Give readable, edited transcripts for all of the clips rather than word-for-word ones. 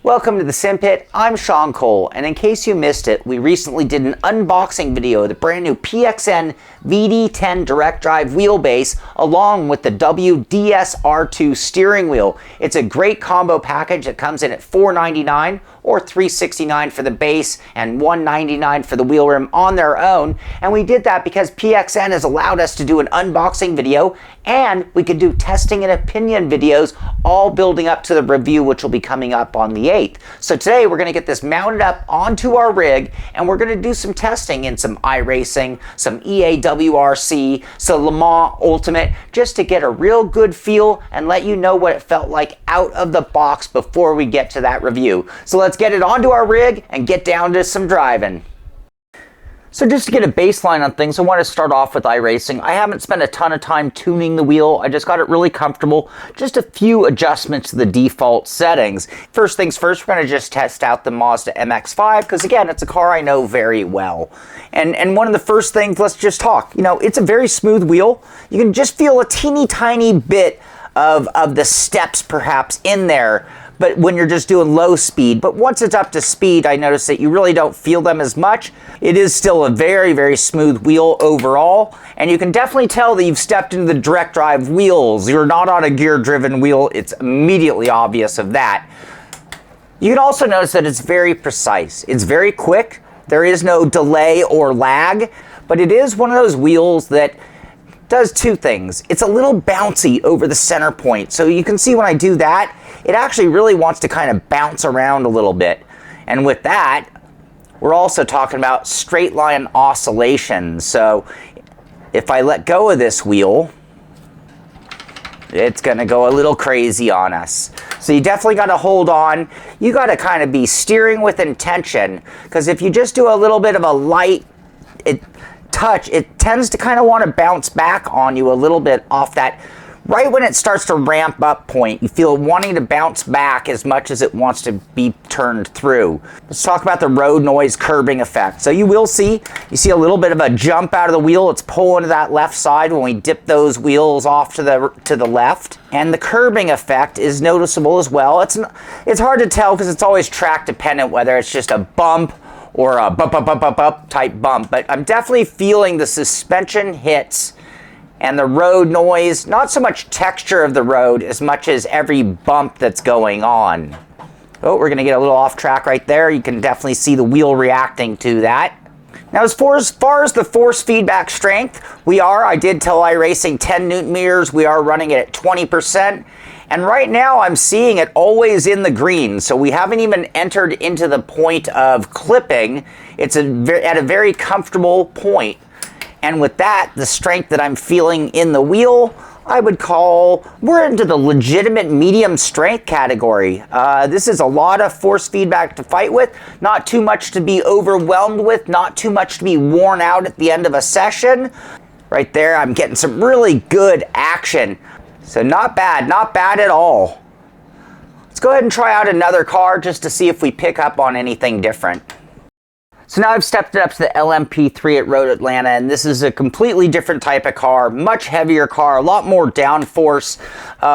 Welcome to the Simpit. I'm Sean Cole, and in case you missed it, we recently did an unboxing video of the brand new PXN VD10 direct drive wheelbase along with the WRC R2 steering wheel. It's a great combo package that comes in at $499 or $369 for the base and $199 for the wheel rim on their own. And we did that because PXN has allowed us to do an unboxing video, and we could do testing and opinion videos all building up to the review, which will be coming up on the 8th. So today we're going to get this mounted up onto our rig, and we're going to do some testing in some iRacing, some EA WRC, some Le Mans Ultimate, just to get a real good feel and let you know what it felt like out of the box before we get to that review. So let's get it onto our rig and get down to some driving. So just to get a baseline on things, I want to start off with iRacing. I haven't spent a ton of time tuning the wheel. I just got it really comfortable. Just a few adjustments to the default settings. First things first, we're going to just test out the Mazda MX-5 because, again, it's a car I know very well. And one of the first things, let's just talk. You know, it's a very smooth wheel. You can just feel a teeny tiny bit of the steps perhaps in there, but when you're just doing low speed. But once it's up to speed, I notice that you really don't feel them as much. It is still a very, very smooth wheel overall, and you can definitely tell that you've stepped into the direct drive wheels. You're not on a gear-driven wheel. It's immediately obvious of that. You can also notice that it's very precise. It's very quick. There is no delay or lag, but it is one of those wheels that does two things. It's a little bouncy over the center point. So you can see when I do that, it actually really wants to kind of bounce around a little bit. And with that, we're also talking about straight line oscillation. So if I let go of this wheel, it's gonna go a little crazy on us. So you definitely gotta hold on. You gotta kind of be steering with intention, because if you just do a little bit of a light touch, it tends to kind of want to bounce back on you a little bit off that. Right when it starts to ramp up point, you feel wanting to bounce back as much as it wants to be turned through. Let's talk about the road noise curbing effect. So you will see, you see a little bit of a jump out of the wheel. It's pulling to that left side when we dip those wheels off to the left. And the curbing effect is noticeable as well. It's hard to tell because it's always track dependent whether it's just a bump or a bump type bump, but I'm definitely feeling the suspension hits and the road noise, not so much texture of the road as much as every bump that's going on. Oh, we're gonna get a little off track right there. You can definitely see the wheel reacting to that. Now, as far as the force feedback strength, I did tell iRacing 10 Newton meters. We are running it at 20%. And right now I'm seeing it always in the green. So we haven't even entered into the point of clipping. It's at a very comfortable point. And with that, the strength that I'm feeling in the wheel, I would call, we're into the legitimate medium strength category. This is a lot of force feedback to fight with, not too much to be overwhelmed with, not too much to be worn out at the end of a session. Right there, I'm getting some really good action. So not bad at all. Let's go ahead and try out another car just to see if we pick up on anything different. So now I've stepped it up to the LMP3 at Road Atlanta, and this is a completely different type of car, much heavier car, a lot more downforce.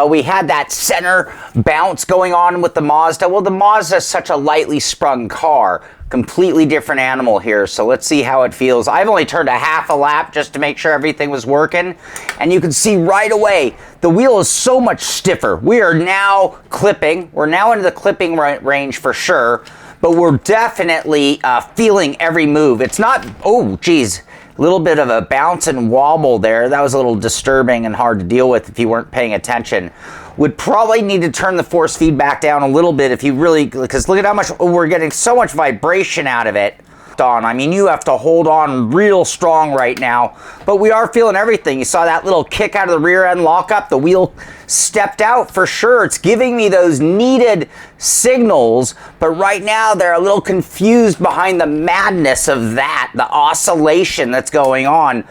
We had that center bounce going on with the Mazda. Well, the Mazda is such a lightly sprung car. Completely different animal here, so let's see how it feels. I've only turned a half a lap just to make sure everything was working, and you can see right away the wheel is so much stiffer. We are now clipping. We're now into the clipping range for sure, but we're definitely feeling every move. It's not, oh geez, a little bit of a bounce and wobble there. That was a little disturbing and hard to deal with if you weren't paying attention. Would probably need to turn the force feedback down a little bit if you really, because look at how much, we're getting so much vibration out of it. I mean, you have to hold on real strong right now, but we are feeling everything. You saw that little kick out of the rear end lockup. The wheel stepped out for sure. It's giving me those needed signals, but right now they're a little confused behind the madness of that, the oscillation that's going on.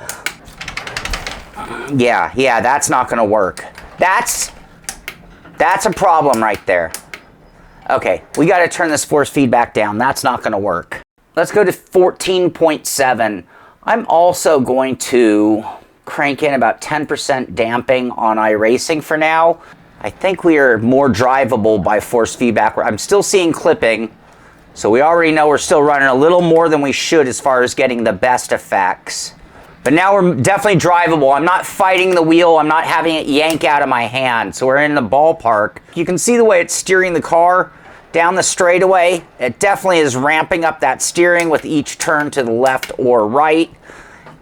Yeah, that's not gonna work. That's a problem right there. Okay, we gotta turn this force feedback down. That's not gonna work. Let's go to 14.7. I'm also going to crank in about 10% damping on iRacing for now. I think we are more drivable by force feedback. I'm still seeing clipping, so we already know we're still running a little more than we should as far as getting the best effects. But now we're definitely drivable. I'm not fighting the wheel. I'm not having it yank out of my hand. So we're in the ballpark. You can see the way it's steering the car down the straightaway. It definitely is ramping up that steering with each turn to the left or right.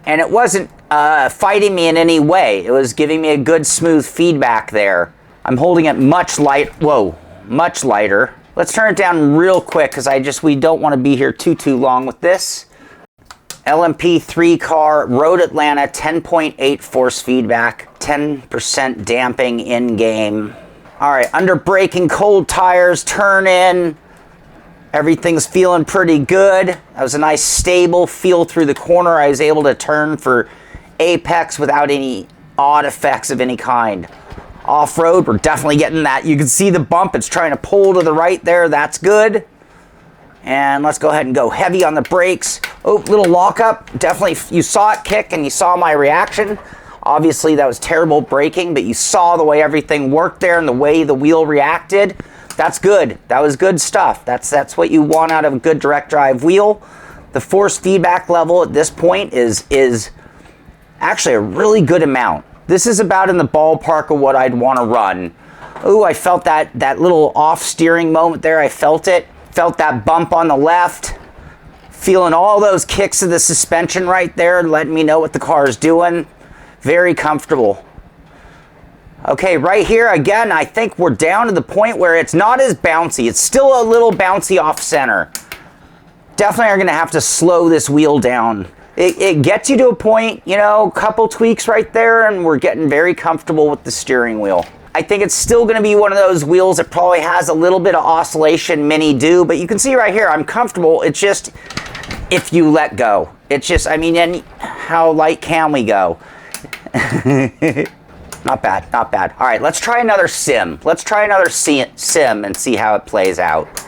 And it wasn't fighting me in any way. It was giving me a good smooth feedback there. I'm holding it much lighter. Let's turn it down real quick because we don't want to be here too long with this. LMP3 car, Road Atlanta, 10.8 force feedback, 10% damping in game. All right, under braking, cold tires, turn in. Everything's feeling pretty good. That was a nice stable feel through the corner. I was able to turn for apex without any odd effects of any kind. Off-road, we're definitely getting that. You can see the bump. It's trying to pull to the right there. That's good. And let's go ahead and go heavy on the brakes. Oh, little lockup. Definitely, you saw it kick and you saw my reaction. Obviously, that was terrible braking, but you saw the way everything worked there and the way the wheel reacted. That's good. That was good stuff. That's what you want out of a good direct drive wheel. The force feedback level at this point is actually a really good amount. This is about in the ballpark of what I'd want to run. Ooh, I felt that little off steering moment there. I felt it. Felt that bump on the left. Feeling all those kicks of the suspension right there, letting me know what the car is doing. Very comfortable. Okay, right here, again, I think we're down to the point where it's not as bouncy. It's still a little bouncy off center. Definitely are going to have to slow this wheel down. It gets you to a point, you know, a couple tweaks right there, and we're getting very comfortable with the steering wheel. I think it's still going to be one of those wheels that probably has a little bit of oscillation, mini do, but you can see right here, I'm comfortable. It's just, if you let go. It's just, I mean, and how light can we go? Not bad, not bad. All right, let's try another sim. Let's try another sim and see how it plays out.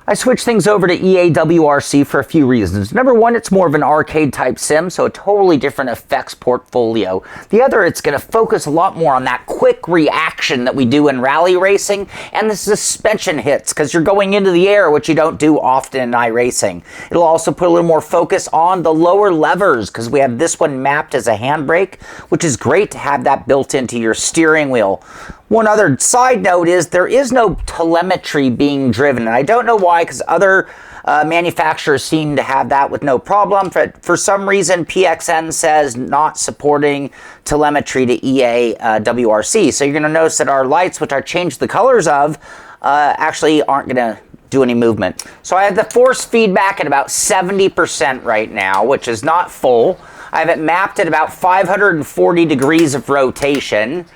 I switched things over to EA WRC for a few reasons. Number one, it's more of an arcade type sim, so a totally different effects portfolio. The other, it's going to focus a lot more on that quick reaction that we do in rally racing and the suspension hits, because you're going into the air, which you don't do often in iRacing. It'll also put a little more focus on the lower levers, because we have this one mapped as a handbrake, which is great to have that built into your steering wheel. One other side note is there is no telemetry being driven, and I don't know why, because other manufacturers seem to have that with no problem. For some reason, PXN says not supporting telemetry to EA WRC. So you're going to notice that our lights, which I changed the colors of, actually aren't going to do any movement. So I have the force feedback at about 70% right now, which is not full. I have it mapped at about 540 degrees of rotation.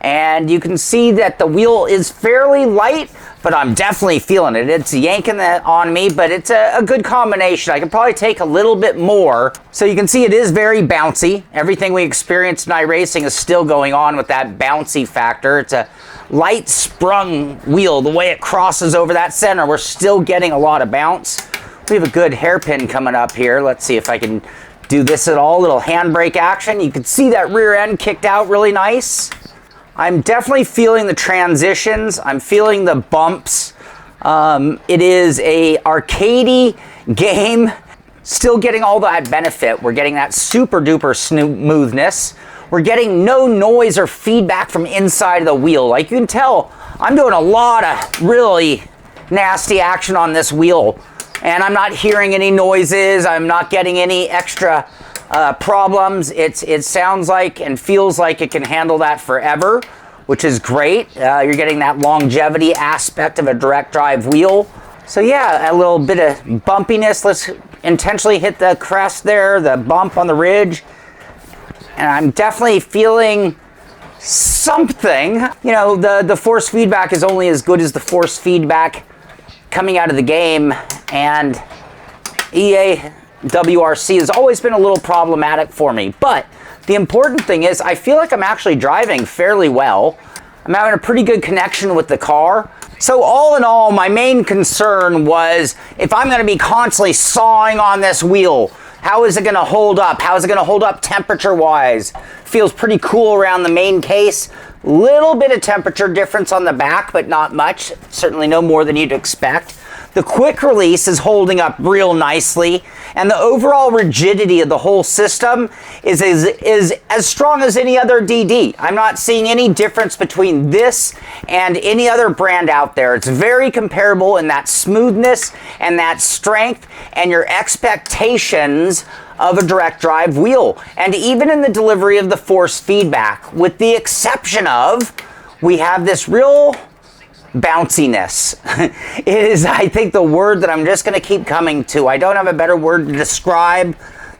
And you can see that the wheel is fairly light, but I'm definitely feeling it. It's yanking that on me, but it's a good combination. I could probably take a little bit more. So you can see it is very bouncy. Everything we experienced in iRacing is still going on with that bouncy factor. It's a light sprung wheel. The way it crosses over that center, we're still getting a lot of bounce. We have a good hairpin coming up here. Let's see if I can do this at all. Little handbrake action. You can see that rear end kicked out really nice. I'm definitely feeling the transitions. I'm feeling the bumps. It is a arcadey game. Still getting all that benefit. We're getting that super duper smoothness. We're getting no noise or feedback from inside of the wheel. Like you can tell, I'm doing a lot of really nasty action on this wheel. And I'm not hearing any noises. I'm not getting any extra problems. It sounds like and feels like it can handle that forever, which is great. You're getting that longevity aspect of a direct drive wheel. So yeah, a little bit of bumpiness. Let's intentionally hit the crest there, the bump on the ridge. And I'm definitely feeling something. You know, the force feedback is only as good as the force feedback coming out of the game, and EA WRC has always been a little problematic for me. But the important thing is I feel like I'm actually driving fairly well. I'm having a pretty good connection with the car. So all in all, my main concern was if I'm going to be constantly sawing on this wheel, How is it going to hold up? How is it going to hold up temperature-wise? Feels pretty cool around the main case. Little bit of temperature difference on the back, but not much. Certainly no more than you'd expect. The quick release is holding up real nicely, and the overall rigidity of the whole system is as strong as any other DD. I'm not seeing any difference between this and any other brand out there. It's very comparable in that smoothness and that strength and your expectations of a direct drive wheel, and even in the delivery of the force feedback, with the exception of we have this real bounciness. It is, I think, the word that I'm just going to keep coming to. I don't have a better word to describe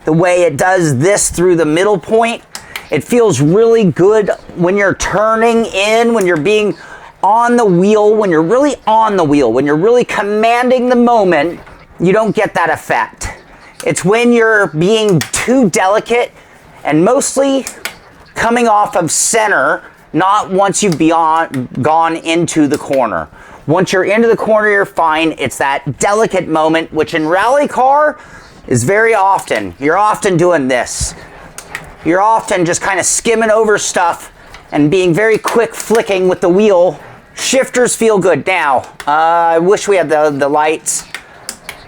the way it does this through the middle point. It feels really good when you're turning in, when you're being on the wheel, when you're really on the wheel, when you're really commanding the moment. You don't get that effect. It's when you're being too delicate and mostly coming off of center, not once you've gone into the corner. Once you're into the corner, you're fine. It's that delicate moment, which in rally car is very often. You're often doing this. You're often just kind of skimming over stuff and being very quick flicking with the wheel. Shifters feel good. Now, I wish we had the lights,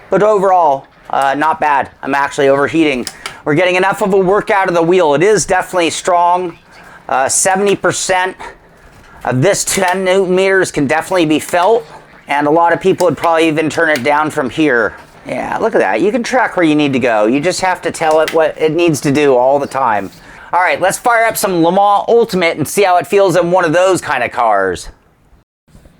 but overall, not bad. I'm actually overheating. We're getting enough of a workout of the wheel. It is definitely strong. 70% of this 10 Newton meters can definitely be felt, and a lot of people would probably even turn it down from here. Yeah, look at that. You can track where you need to go. You just have to tell it what it needs to do all the time. All right, let's fire up some Le Mans Ultimate and see how it feels in one of those kind of cars.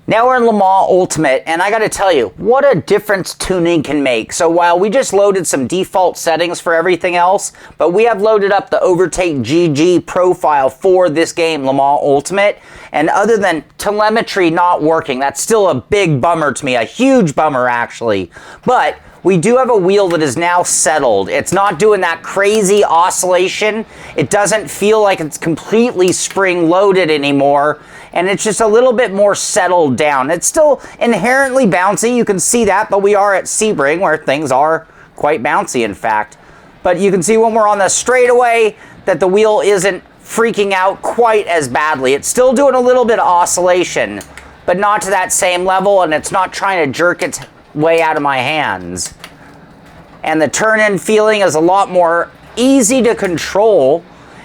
Now we're in Le Mans Ultimate, and I gotta tell you, what a difference tuning can make. So while we just loaded some default settings for everything else, but we have loaded up the Overtake GG profile for this game, Le Mans Ultimate, and other than telemetry not working, that's still a big bummer to me, a huge bummer actually. But we do have a wheel that is now settled. It's not doing that crazy oscillation. It doesn't feel like it's completely spring-loaded anymore, and it's just a little bit more settled down. It's still inherently bouncy, you can see that, but we are at Sebring where things are quite bouncy, in fact. But you can see when we're on the straightaway that the wheel isn't freaking out quite as badly. It's still doing a little bit of oscillation, but not to that same level, and it's not trying to jerk its way out of my hands. And the turn-in feeling is a lot more easy to control.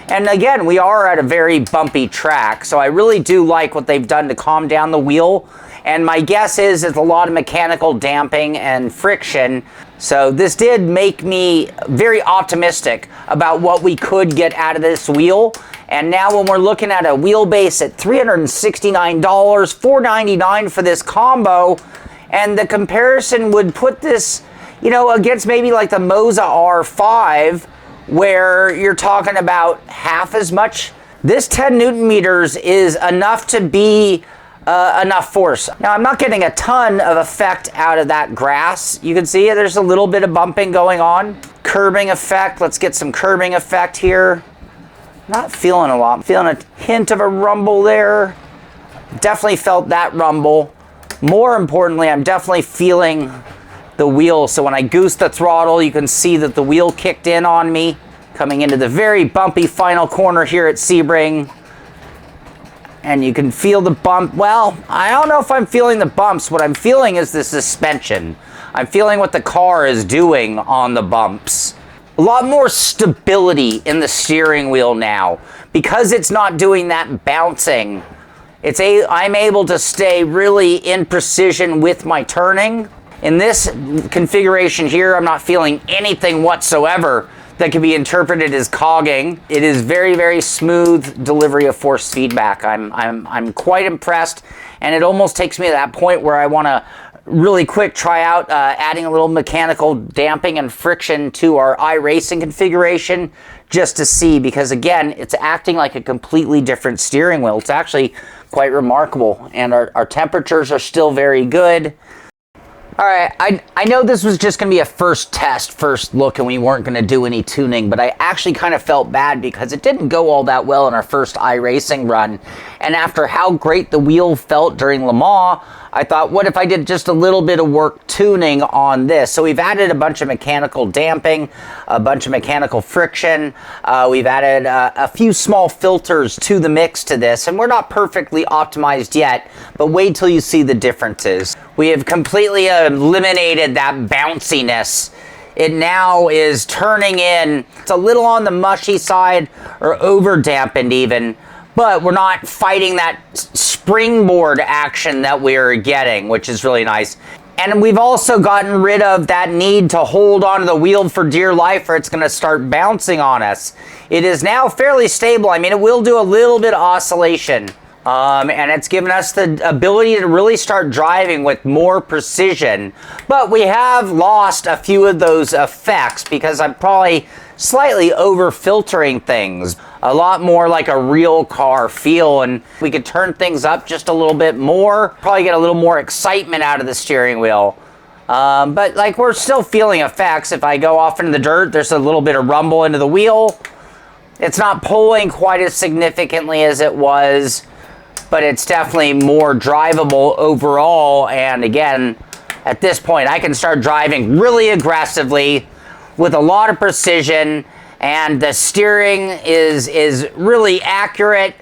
And again, we are at a very bumpy track, so I really do like what they've done to calm down the wheel. And my guess is it's a lot of mechanical damping and friction. So this did make me very optimistic about what we could get out of this wheel. And now when we're looking at a wheelbase at $369, $499 for this combo, and the comparison would put this, you know, against maybe like the Mazda R5, where you're talking about half as much. This 10 Newton meters is enough to be enough force. Now, I'm not getting a ton of effect out of that grass. You can see there's a little bit of bumping going on. Curbing effect. Let's get some curbing effect here. Not feeling a lot. I'm feeling a hint of a rumble there. Definitely felt that rumble. More importantly, I'm definitely feeling the wheel. So when I goose the throttle, you can see that the wheel kicked in on me, coming into the very bumpy final corner here at Sebring. And you can feel the bump. Well, I don't know if I'm feeling the bumps. What I'm feeling is the suspension. I'm feeling what the car is doing on the bumps. A lot more stability in the steering wheel now. Because it's not doing that bouncing, I'm able to stay really in precision with my turning. In this configuration here, I'm not feeling anything whatsoever that can be interpreted as cogging. It is very, very smooth delivery of force feedback. I'm quite impressed, and it almost takes me to that point where I want to really quick try out adding a little mechanical damping and friction to our iRacing configuration just to see, because again, it's acting like a completely different steering wheel. It's actually quite remarkable, and our temperatures are still very good. All right, I know this was just going to be a first test, first look, and we weren't going to do any tuning, but I actually kind of felt bad because it didn't go all that well in our first iRacing run. And after how great the wheel felt during Le Mans, I thought, what if I did just a little bit of work tuning on this? So we've added a bunch of mechanical damping, a bunch of mechanical friction. We've added a few small filters to the mix to this, and we're not perfectly optimized yet, but wait till you see the differences. We have completely eliminated that bounciness. It now is turning in, it's a little on the mushy side or over dampened even, but we're not fighting that springboard action that we're getting, which is really nice. And we've also gotten rid of that need to hold onto the wheel for dear life or it's going to start bouncing on us. It is now fairly stable. I mean, it will do a little bit of oscillation. And it's given us the ability to really start driving with more precision. But we have lost a few of those effects because I'm probably slightly over filtering things. A lot more like a real car feel, and we could turn things up just a little bit more. Probably get a little more excitement out of the steering wheel. But like we're still feeling effects. If I go off into the dirt, there's a little bit of rumble into the wheel. It's not pulling quite as significantly as it was, but it's definitely more drivable overall. And again, at this point, I can start driving really aggressively with a lot of precision, and the steering is really accurate.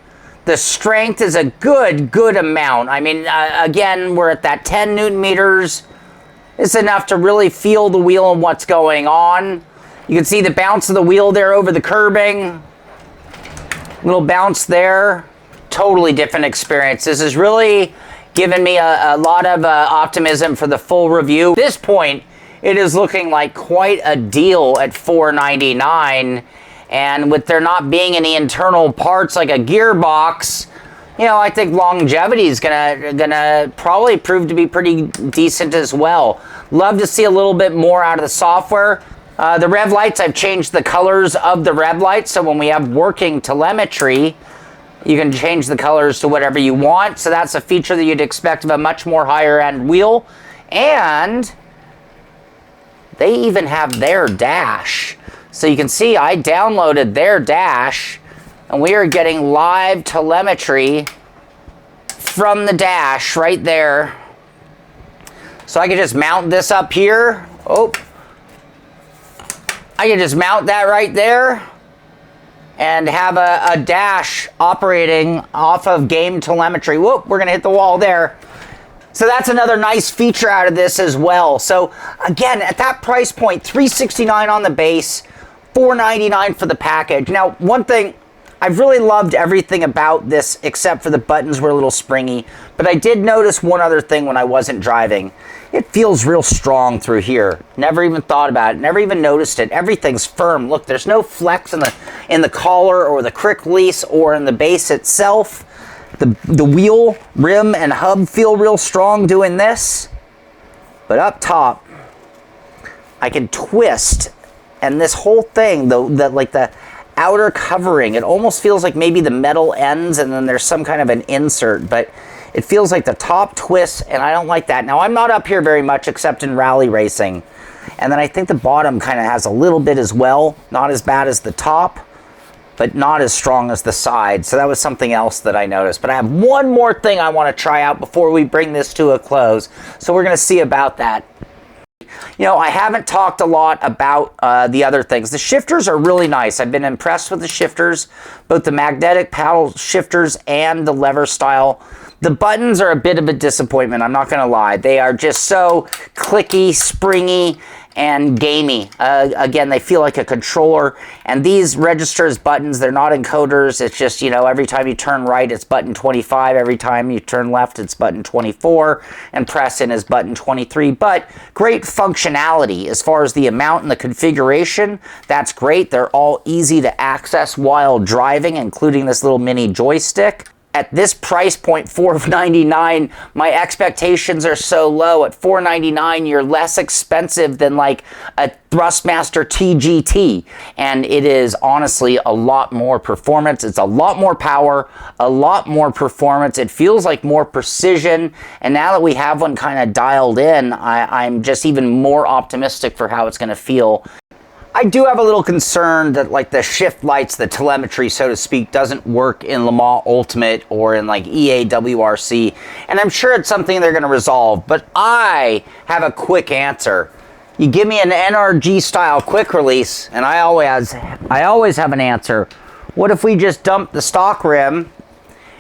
The strength is a good amount. I mean, again, we're at that 10 Newton meters. It's enough to really feel the wheel and what's going on. You can see the bounce of the wheel there over the curbing. Little bounce there. Totally different experience. This has really given me a lot of optimism for the full review. At this point, it is looking like quite a deal at $499, and with there not being any internal parts like a gearbox, you know, I think longevity is gonna probably prove to be pretty decent as well. Love to see a little bit more out of the software. The rev lights, I've changed the colors of the rev lights, so when we have working telemetry, you can change the colors to whatever you want. So that's a feature that you'd expect of a much more higher end wheel. And they even have their dash. So you can see I downloaded their dash and we are getting live telemetry from the dash right there. So I can just mount this up here. Oh, I can just mount that right there and have a dash operating off of game telemetry. Whoop, we're gonna hit the wall there. So that's another nice feature out of this as well. So again, at that price point, $369 on the base, $499 for the package. Now, one thing, I've really loved everything about this except for the buttons were a little springy, but I did notice one other thing when I wasn't driving. It feels real strong through here. Never even thought about it, never even noticed it. Everything's firm. Look, there's no flex in the collar or the crick release or in the base itself. The wheel, rim, and hub feel real strong doing this. But up top, I can twist, and this whole thing, like the outer covering, it almost feels like maybe the metal ends and then there's some kind of an insert, but it feels like the top twists, and I don't like that. Now, I'm not up here very much except in rally racing. And then I think the bottom kind of has a little bit as well. Not as bad as the top, but not as strong as the side. So that was something else that I noticed. But I have one more thing I want to try out before we bring this to a close. So we're going to see about that. You know, I haven't talked a lot about the other things. The shifters are really nice. I've been impressed with the shifters, both the magnetic paddle shifters and the lever style. The buttons are a bit of a disappointment, I'm not going to lie. They are just so clicky, springy, and gamey. Again, they feel like a controller, and these register as buttons. They're not encoders. It's just, you know, every time you turn right, it's button 25. Every time you turn left, it's button 24, and press in is button 23. But great functionality as far as the amount and the configuration. That's great. They're all easy to access while driving, including this little mini joystick. At this price point, $499, my expectations are so low. At $499, you're less expensive than like a Thrustmaster TGT. And it is honestly a lot more performance. It's a lot more power, a lot more performance. It feels like more precision. And now that we have one kind of dialed in, I'm just even more optimistic for how it's going to feel. I do have a little concern that like the shift lights, the telemetry, so to speak, doesn't work in Le Mans Ultimate or in like EA WRC. And I'm sure it's something they're going to resolve, but I have a quick answer. You give me an NRG style quick release, and I always have an answer. What if we just dump the stock rim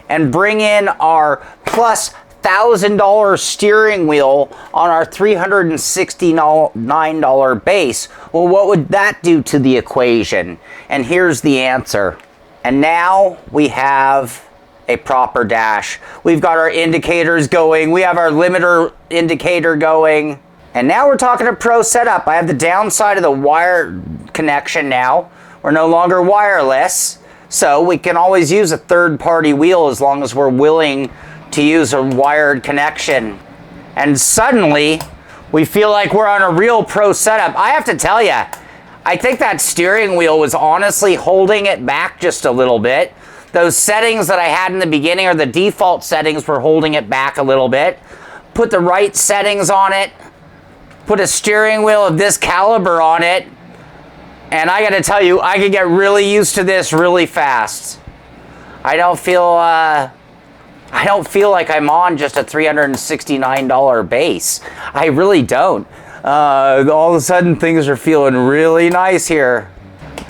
and bring in our plus $1,000 steering wheel on our $369 base? Well, what would that do to the equation? And here's the answer. And now we have a proper dash. We've got our indicators going. We have our limiter indicator going. And now we're talking a pro setup. I have the downside of the wire connection now. We're no longer wireless. So we can always use a third-party wheel as long as we're willing to use a wired connection. And suddenly, we feel like we're on a real pro setup. I have to tell you, I think that steering wheel was honestly holding it back just a little bit. Those settings that I had in the beginning, or the default settings, were holding it back a little bit. Put the right settings on it, put a steering wheel of this caliber on it, and I gotta tell you, I could get really used to this really fast. I don't feel like I'm on just a $369 base. I really don't. All of a sudden, things are feeling really nice here.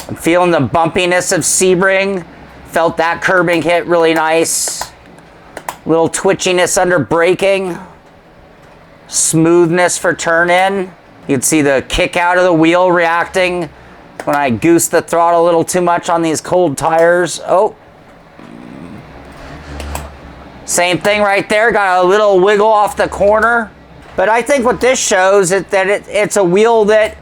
I'm feeling the bumpiness of Sebring. Felt that curbing hit really nice. Little twitchiness under braking. Smoothness for turn in. You can see the kick out of the wheel reacting when I goose the throttle a little too much on these cold tires. Oh. Same thing right there, got a little wiggle off the corner. But I think what this shows is that it's a wheel that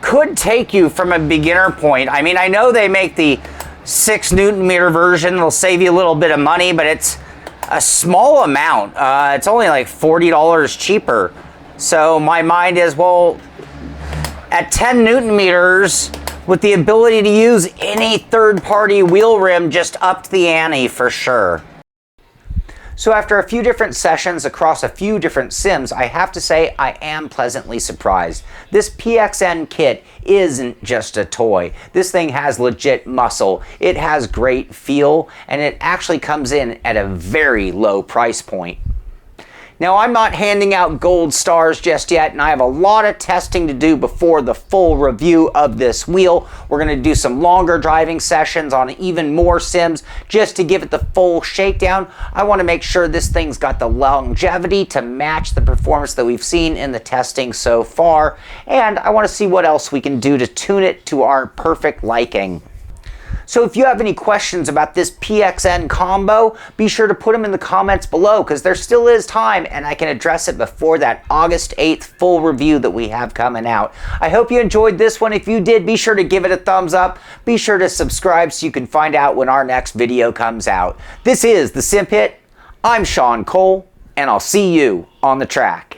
could take you from a beginner point. I mean, I know they make the 6 Newton meter version. It'll save you a little bit of money, but it's a small amount. It's only like $40 cheaper. So my mind is, well, at 10 Newton meters, with the ability to use any third-party wheel rim, just upped the ante for sure. So after a few different sessions across a few different sims, I have to say I am pleasantly surprised. This PXN kit isn't just a toy. This thing has legit muscle, it has great feel, and it actually comes in at a very low price point. Now, I'm not handing out gold stars just yet, and I have a lot of testing to do before the full review of this wheel. We're going to do some longer driving sessions on even more sims just to give it the full shakedown. I want to make sure this thing's got the longevity to match the performance that we've seen in the testing so far, and I want to see what else we can do to tune it to our perfect liking. So if you have any questions about this PXN combo, be sure to put them in the comments below, because there still is time and I can address it before that August 8th full review that we have coming out. I hope you enjoyed this one. If you did, be sure to give it a thumbs up. Be sure to subscribe so you can find out when our next video comes out. This is the Simpit. I'm Sean Cole, and I'll see you on the track.